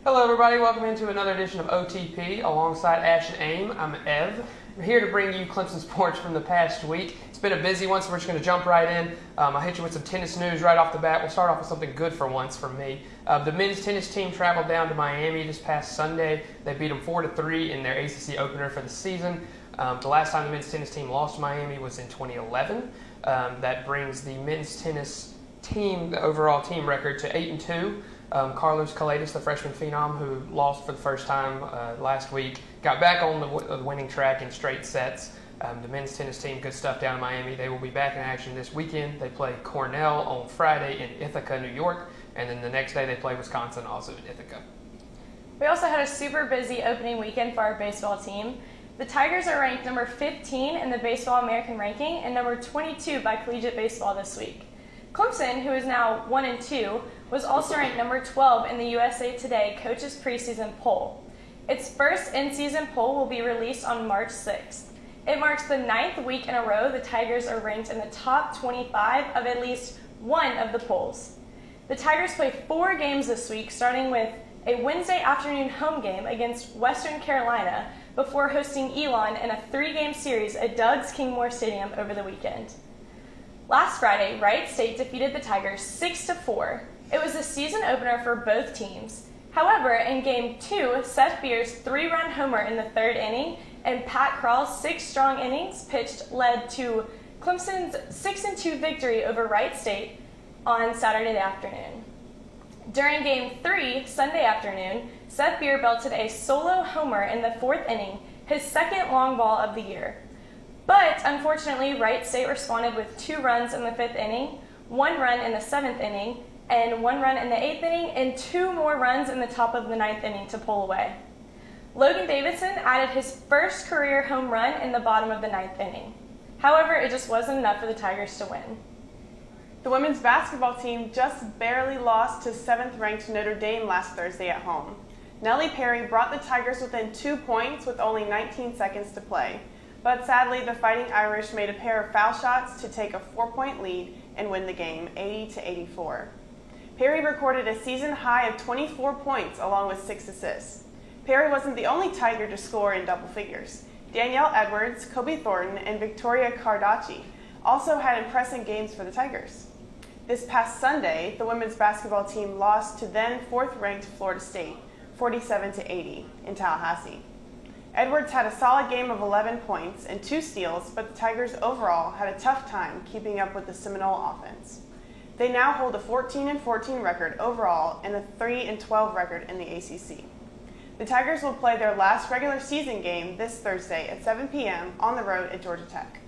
Hello everybody, welcome into another edition of OTP alongside Ash and Aim. I'm Ev. We're here to bring you Clemson sports from the past week. It's been a busy one, so we're just going to jump right in. I'll hit you with some tennis news right off the bat. We'll start off with something good for once for me. The men's tennis team traveled down to Miami this past Sunday. They beat them 4-3 in their ACC opener for the season. The last time the men's tennis team lost to Miami was in 2011. That brings the men's tennis team, the overall team record, to 8-2. Carlos Calaitis, the freshman phenom who lost for the first time last week, got back on the winning track in straight sets. The men's tennis team, good stuff down in Miami. They will be back in action this weekend. They play Cornell on Friday in Ithaca, New York, and then the next day they play Wisconsin, also in Ithaca. We also had a super busy opening weekend for our baseball team. The Tigers are ranked number 15 in the Baseball American ranking and number 22 by Collegiate Baseball this week. Clemson, who is now 1-2, was also ranked number 12 in the USA Today Coaches Preseason Poll. Its first in-season poll will be released on March 6th. It marks the 9th week in a row the Tigers are ranked in the top 25 of at least one of the polls. The Tigers play 4 games this week, starting with a Wednesday afternoon home game against Western Carolina before hosting Elon in a 3-game series at Doug's King Moore Stadium over the weekend. Last Friday, Wright State defeated the Tigers 6-4. It was a season opener for both teams. However, in Game 2, Seth Beer's 3-run homer in the 3rd inning and Pat Kral's 6 strong innings pitched led to Clemson's 6-2 victory over Wright State on Saturday afternoon. During Game 3, Sunday afternoon, Seth Beer belted a solo homer in the 4th inning, his second long ball of the year. But, unfortunately, Wright State responded with 2 runs in the 5th inning, 1 run in the 7th inning, and 1 run in the 8th inning, and 2 more runs in the top of the 9th inning to pull away. Logan Davidson added his first career home run in the bottom of the 9th inning. However, it just wasn't enough for the Tigers to win. The women's basketball team just barely lost to 7th-ranked Notre Dame last Thursday at home. Nellie Perry brought the Tigers within 2 points with only 19 seconds to play. But sadly, the Fighting Irish made a pair of foul shots to take a 4-point lead and win the game, 80-84. Perry recorded a season high of 24 points along with 6 assists. Perry wasn't the only Tiger to score in double figures. Danielle Edwards, Kobe Thornton, and Victoria Cardacci also had impressive games for the Tigers. This past Sunday, the women's basketball team lost to then 4th-ranked Florida State, 47-80 in Tallahassee. Edwards had a solid game of 11 points and 2 steals, but the Tigers overall had a tough time keeping up with the Seminole offense. They now hold a 14-14 record overall and a 3-12 record in the ACC. The Tigers will play their last regular season game this Thursday at 7 p.m. on the road at Georgia Tech.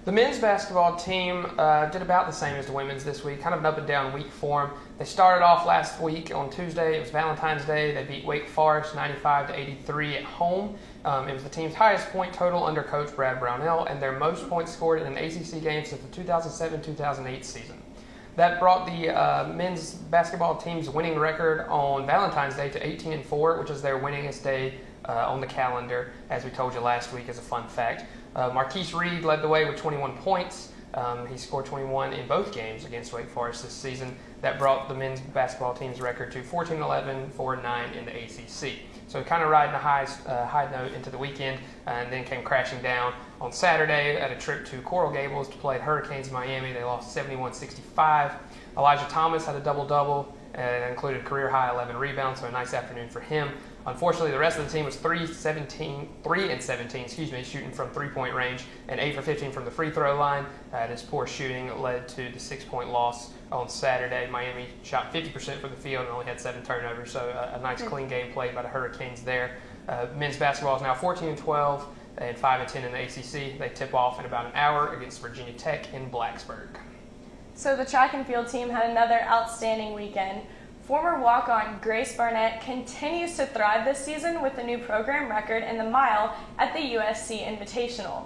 The men's basketball team did about the same as the women's this week, kind of an up-and-down week for them. They started off last week on Tuesday. It was Valentine's Day. They beat Wake Forest 95-83 at home. It was the team's highest point total under Coach Brad Brownell and their most points scored in an ACC game since the 2007-2008 season. That brought the men's basketball team's winning record on Valentine's Day to 18-4, which is their winningest day on the calendar, as we told you last week as a fun fact. Marquise Reed led the way with 21 points. He scored 21 in both games against Wake Forest this season. That brought the men's basketball team's record to 14-11, 4-9 in the ACC. So kind of riding a high note into the weekend, and then came crashing down on Saturday at a trip to Coral Gables to play Hurricanes Miami. They lost 71-65. Elijah Thomas had a double-double, and it included career-high 11 rebounds, so a nice afternoon for him. Unfortunately, the rest of the team was 3-17, shooting from 3-point range, and 8 for 15 from the free throw line. This poor shooting led to the 6-point loss on Saturday. Miami shot 50% from the field and only had 7 turnovers, so a nice clean game played by the Hurricanes there. Men's basketball is now 14-12 and 5-10 in the ACC. They tip off in about an hour against Virginia Tech in Blacksburg. So the track and field team had another outstanding weekend. Former walk-on Grace Barnett continues to thrive this season with a new program record in the mile at the USC Invitational.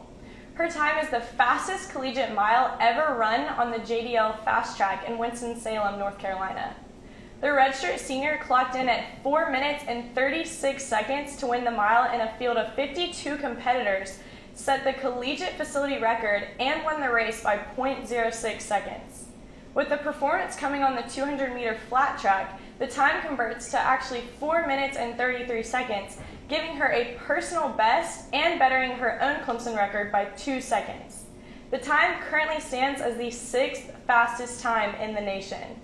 Her time is the fastest collegiate mile ever run on the JDL Fast Track in Winston-Salem, North Carolina. The redshirt senior clocked in at 4 minutes and 36 seconds to win the mile in a field of 52 competitors, set the collegiate facility record, and won the race by .06 seconds. With the performance coming on the 200-meter flat track, the time converts to actually 4 minutes and 33 seconds, giving her a personal best and bettering her own Clemson record by 2 seconds. The time currently stands as the 6th fastest time in the nation.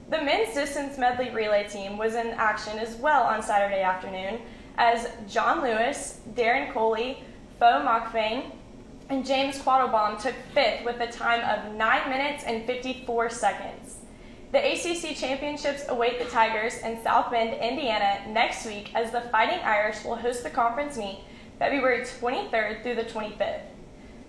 The men's distance medley relay team was in action as well on Saturday afternoon as John Lewis, Darren Coley, Bo Mockfane, and James Quattlebaum took 5th with a time of 9 minutes and 54 seconds. The ACC Championships await the Tigers in South Bend, Indiana next week as the Fighting Irish will host the conference meet February 23rd through the 25th.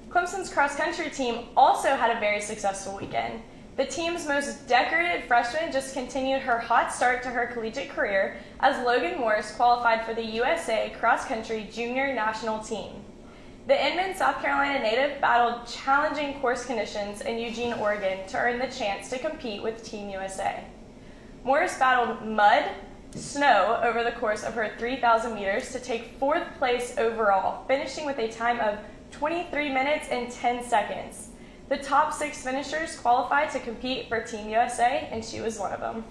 Clemson's cross-country team also had a very successful weekend. The team's most decorated freshman just continued her hot start to her collegiate career as Logan Morris qualified for the USA cross-country junior national team. The Inman, South Carolina native battled challenging course conditions in Eugene, Oregon to earn the chance to compete with Team USA. Morris battled mud, snow over the course of her 3,000 meters to take 4th place overall, finishing with a time of 23 minutes and 10 seconds. The top 6 finishers qualified to compete for Team USA, and she was one of them.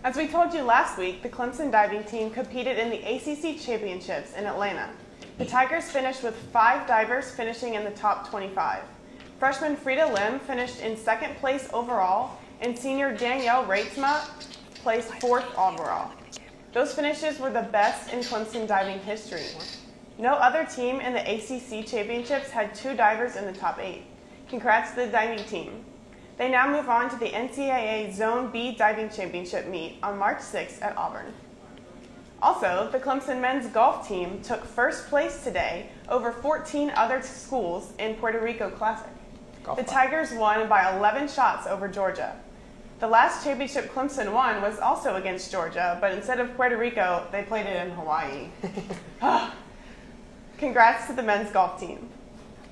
As we told you last week, the Clemson diving team competed in the ACC Championships in Atlanta. The Tigers finished with 5 divers finishing in the top 25. Freshman Frida Lim finished in 2nd place overall, and senior Danielle Reitzma placed 4th overall. Those finishes were the best in Clemson diving history. No other team in the ACC Championships had 2 divers in the top 8. Congrats to the diving team. They now move on to the NCAA Zone B Diving Championship meet on March 6th at Auburn. Also, the Clemson men's golf team took 1st place today over 14 other schools in Puerto Rico Classic. The Tigers won by 11 shots over Georgia. The last championship Clemson won was also against Georgia, but instead of Puerto Rico, they played it in Hawaii. Congrats to the men's golf team.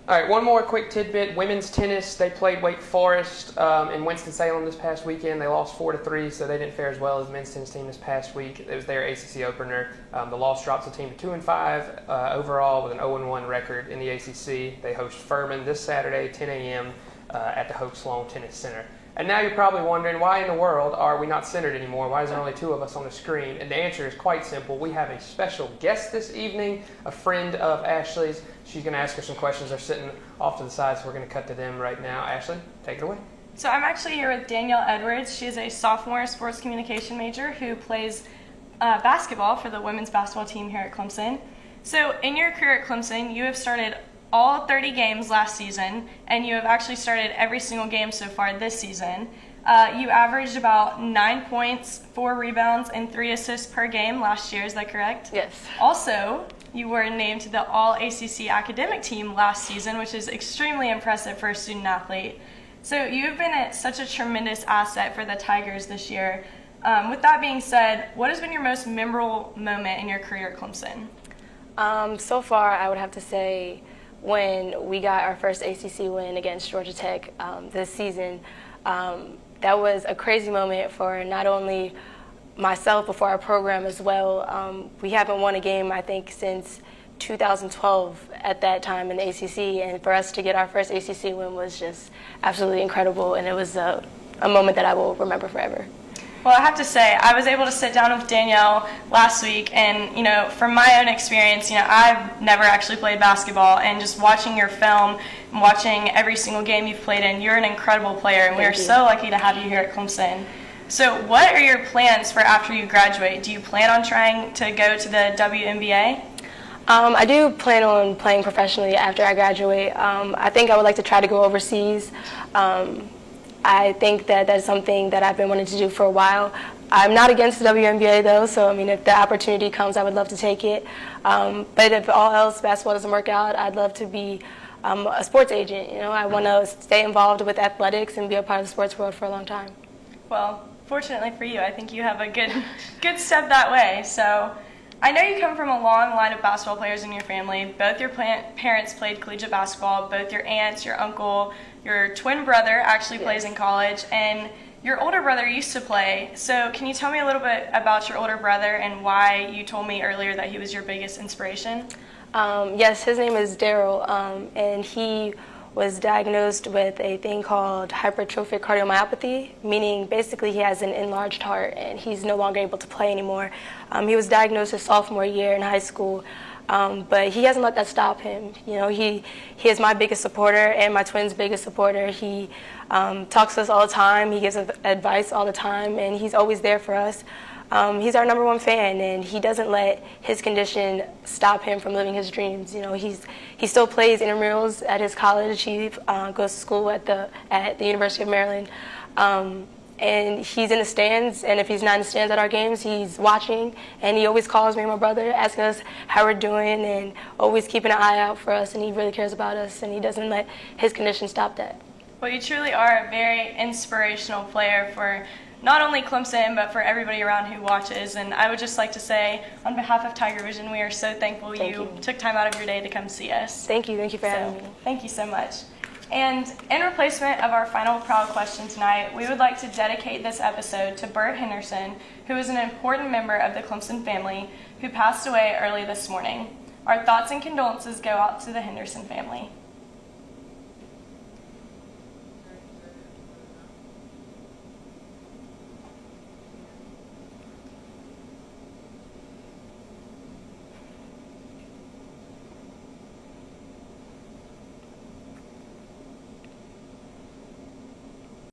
All right, one more quick tidbit. Women's tennis, they played Wake Forest in Winston-Salem this past weekend. They lost 4-3, so they didn't fare as well as the men's tennis team this past week. It was their ACC opener. The loss drops the team to 2-5 overall with an 0-1 record in the ACC. They host Furman this Saturday, 10 a.m. At the Hope Sloan Tennis Center. And now you're probably wondering, why in the world are we not centered anymore? Why is there only 2 of us on the screen? And the answer is quite simple. We have a special guest this evening, a friend of Ashley's. She's going to ask her some questions. They're sitting off to the side, so we're going to cut to them right now. Ashley, take it away. So I'm actually here with Danielle Edwards. She's a sophomore sports communication major who plays basketball for the women's basketball team here at Clemson. So in your career at Clemson, you have started all 30 games last season, and you have actually started every single game so far this season. You averaged about 9 points, 4 rebounds, and 3 assists per game last year. Is that correct? Yes. Also, you were named to the All-ACC academic team last season, which is extremely impressive for a student athlete. So you've been such a tremendous asset for the Tigers this year. With that being said, what has been your most memorable moment in your career at Clemson? So far, I would have to say when we got our first ACC win against Georgia Tech this season. That was a crazy moment for not only myself, but for our program as well. We haven't won a game, I think, since 2012 at that time in the ACC, and for us to get our first ACC win was just absolutely incredible, and it was a moment that I will remember forever. Well, I have to say, I was able to sit down with Danielle last week, and, from my own experience, I've never actually played basketball, and just watching your film and watching every single game you've played in, you're an incredible player, and we are so lucky to have you here at Clemson. So what are your plans for after you graduate? Do you plan on trying to go to the WNBA? I do plan on playing professionally after I graduate. I think I would like to try to go overseas. I think that that's something that I've been wanting to do for a while. I'm not against the WNBA though, so if the opportunity comes, I would love to take it. But if all else basketball doesn't work out, I'd love to be a sports agent. I want to stay involved with athletics and be a part of the sports world for a long time. Well, fortunately for you, I think you have a good step that way. So I know you come from a long line of basketball players in your family. Both your parents played collegiate basketball. Both your aunts, your uncle, your twin brother actually plays in college, and your older brother used to play. So can you tell me a little bit about your older brother and why you told me earlier that he was your biggest inspiration? Yes, his name is Daryl, and he was diagnosed with a thing called hypertrophic cardiomyopathy, meaning basically he has an enlarged heart and he's no longer able to play anymore. He was diagnosed his sophomore year in high school, but he hasn't let that stop him. He is my biggest supporter and my twins' biggest supporter. He talks to us all the time, he gives us advice all the time, and he's always there for us. He's our number one fan, and he doesn't let his condition stop him from living his dreams. He still plays intramurals at his college. He goes to school at the University of Maryland, and he's in the stands. And if he's not in the stands at our games, he's watching. And he always calls me and my brother, asking us how we're doing, and always keeping an eye out for us. And he really cares about us, and he doesn't let his condition stop that. Well, you truly are a very inspirational player for not only Clemson, but for everybody around who watches. And I would just like to say, on behalf of Tiger Vision, we are so thankful you took time out of your day to come see us. Thank you for having me. Thank you so much. And in replacement of our final proud question tonight, we would like to dedicate this episode to Bert Henderson, who is an important member of the Clemson family who passed away early this morning. Our thoughts and condolences go out to the Henderson family.